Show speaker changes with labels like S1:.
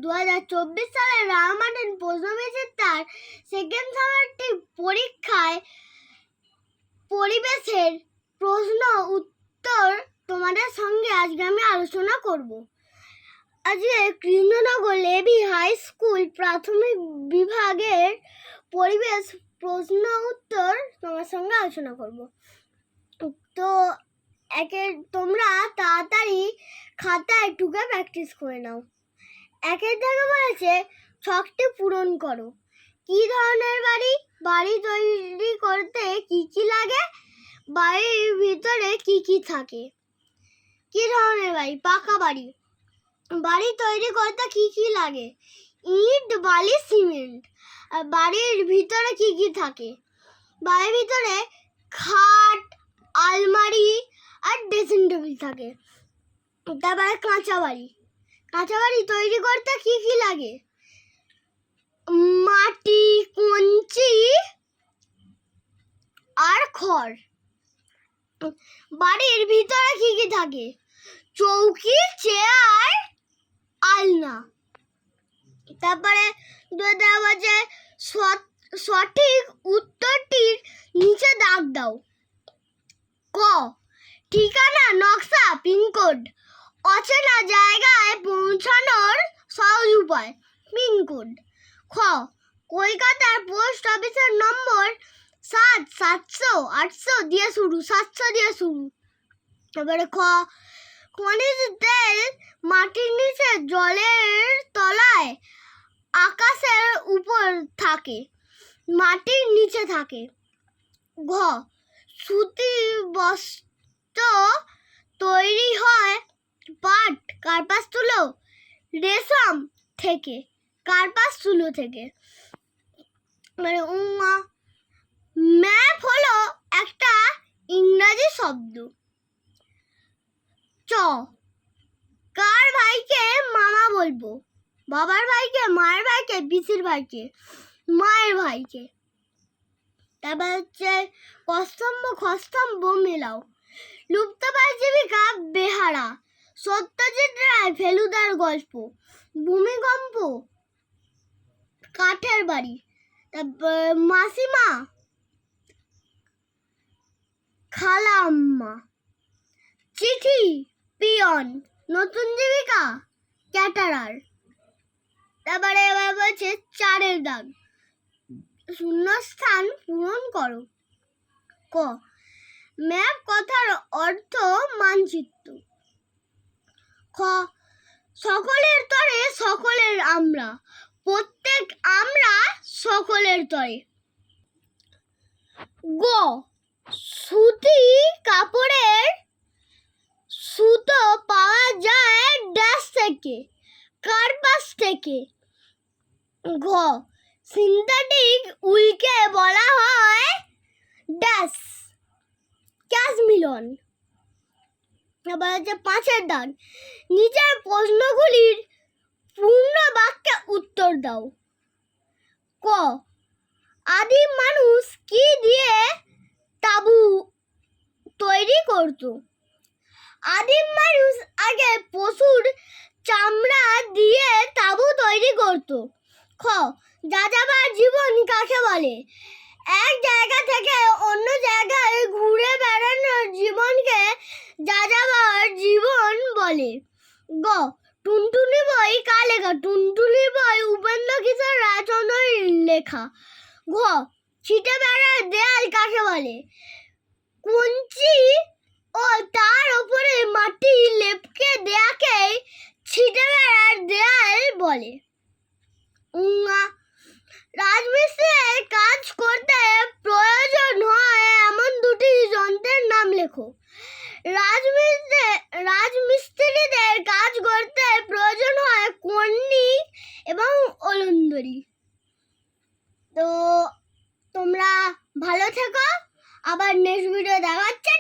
S1: 2024 সালে রামায়ণ প্রশ্নবিচির তার second semester পরীক্ষায় পরিবেশের প্রশ্ন উত্তর তোমাদের সঙ্গে আজকে আমি আলোচনা করব। আজকে কৃষ্ণনগর লেভি হাই স্কুল প্রাথমিক বিভাগের পরিবেশ প্রশ্ন উত্তর তোমার সঙ্গে আলোচনা করব। তো তোমরা তাড়াতাড়ি খাতায় টুকে প্র্যাকটিস করে নাও। একের দাগে বলেছে ছকটি পূরণ করো। কি ধরনের বাড়ি তৈরি করতে কি কি লাগে, বাড়ির ভিতরে কি কি থাকে। কি ধরনের বাড়ি? পাকা বাড়ি। বাড়ি তৈরি করতে কি কি লাগে? ইট, বালি, সিমেন্ট। আর বাড়ির ভিতরে কি কি থাকে? বাড়ির ভিতরে খাট, আলমারি আর ড্রেসিং টেবিল থাকে। তারপরে কাঁচা বাড়ি তৈরি করতে কি কি লাগে? মাটি, কঞ্চি আর খড়। বাড়ির ভিতরে কি কি থাকে? চৌকি, চেয়ার, আলনা। তারপরে সঠিক উত্তরটির নিচে দাগ দাও। ক, ঠিকানা, নকশা, পিনকোড। অচেনা জায়গায় পৌঁছানোর সহজ উপায়, পিনকোড। খ, কলকাতার পোস্ট অফিসের নম্বর 700 দিয়ে শুরু, 700 দিয়ে শুরু। তারপরে খ, খনিজ তেল মাটির নিচে, জলের তলায়, আকাশের উপর থাকে, মাটির নিচে থাকে। ঘ, সুতি বস্ত্র তৈরি হয় পাট, কার্পাস তুলো, রেশম থেকে, কার্পাস তুলো থেকে। মানে ম্যাপ হলো একটা ইংরাজি শব্দ। চ, কার ভাইকে মামা বলবো? বাবার ভাইকে, মায়ের ভাইকে, পিসির ভাইকে, মায়ের ভাইকে। তারপর হচ্ছে কস্তম্ভ মেলাও। লুপ্তপ্রায় জীবিকা বেহারা, সত্যজিৎ রায় ফেলুদার গল্প, ভূমিকম্প, কাঠের বাড়ি। তারপর মাসিমা, খালাম্মা। চিঠি, পিয়ন। নতুন জীবিকা, ক্যাটারার। তারপরে এবার বলছে 4-এর দাগ, শূন্যস্থান পূরণ করো। ক, ম্যাপ কথার অর্থ মানচিত্র। খ, সকলের তরে সকলের আমরা, প্রত্যেক আমরা সকলের তরে। গ, সুতি কাপড়ের সুতো পাওয়া যায় ড্যাশ থেকে, কার্পাস থেকে। ঘ, সিনথেটিক উলকে বলা হয় ড্যাশ, ক্যাশমিলন। এবার হচ্ছে 5-এর দাগ, নিচের প্রশ্নগুলির পূর্ণ বাক্যে উত্তর দাও। ক, আদিম মানুষ কি দিয়ে তাঁবু তৈরি করত? আদিম মানুষ আগে পশুর চামড়া দিয়ে তাঁবু তৈরি করত। খ, যাযাবর জীবন কাকে বলে? এক জায়গা থেকে অন্য জায়গায় ঘুরে বেড়ানোর জীবনকে যাযাবর জীবন বলে। গ, টুনটুনি বই কার লেখা? টুনটুনি বই উপেন্দ্র কিশোর রায়চৌধুরীর লেখা। ঘ, ছিটে বেড়ার দেয়াল কাকে বলে? কঞ্চি ও তার উপরে মাটি লেপকে দেয়াকে ছিটে বেড়ার দেয়াল বলে। রাজমিস্ত্রির কাজ করতে প্রয়োজন হয় এমন 2টি যন্ত্রের নাম লেখো। রাজমিস্ত্রিদের কাজ করতে প্রয়োজন হয় কর্নিক এবং ওলন্দরি। তো তোমরা ভালো থেকো, আবার নেক্সট ভিডিও দেখা হচ্ছে।